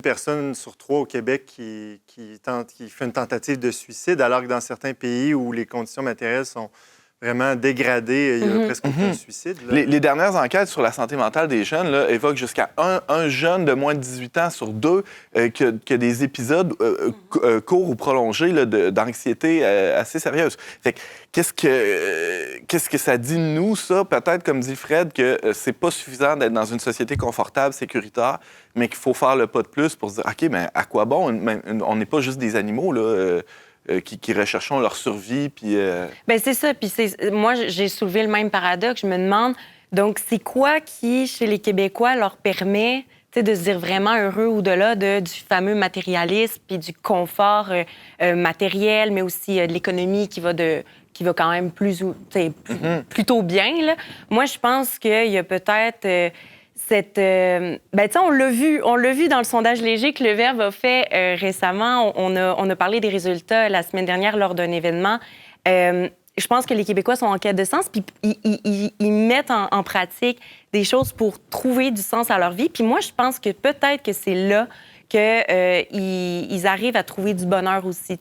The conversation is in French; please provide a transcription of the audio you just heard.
Personne sur 3 au Québec qui fait une tentative de suicide, alors que dans certains pays où les conditions matérielles sont vraiment dégradées, il y a presque aucun suicide. Là. Les dernières enquêtes sur la santé mentale des jeunes là, évoquent jusqu'à un jeune de moins de 18 ans sur 2 qui a des épisodes courts ou prolongés là, d'anxiété assez sérieuses. Fait que, qu'est-ce que ça dit de nous, ça? Peut-être, comme dit Fred, que c'est pas suffisant d'être dans une société confortable, sécuritaire, mais qu'il faut faire le pas de plus pour se dire, OK, mais à quoi bon? On n'est pas juste des animaux, là. Qui recherchons leur survie. Puis, Bien, c'est ça. Puis moi, j'ai soulevé le même paradoxe. Je me demande, donc, c'est quoi qui, chez les Québécois, leur permet de se dire vraiment heureux au-delà du fameux matérialisme puis du confort matériel, mais aussi de l'économie qui va quand même plutôt bien. Là. Moi, je pense qu'il y a peut-être... on l'a vu dans le sondage léger que Le Verbe a fait récemment. On a parlé des résultats la semaine dernière lors d'un événement. Je pense que les Québécois sont en quête de sens, puis ils mettent en pratique des choses pour trouver du sens à leur vie. Puis moi, je pense que peut-être que c'est là qu'ils arrivent à trouver du bonheur aussi.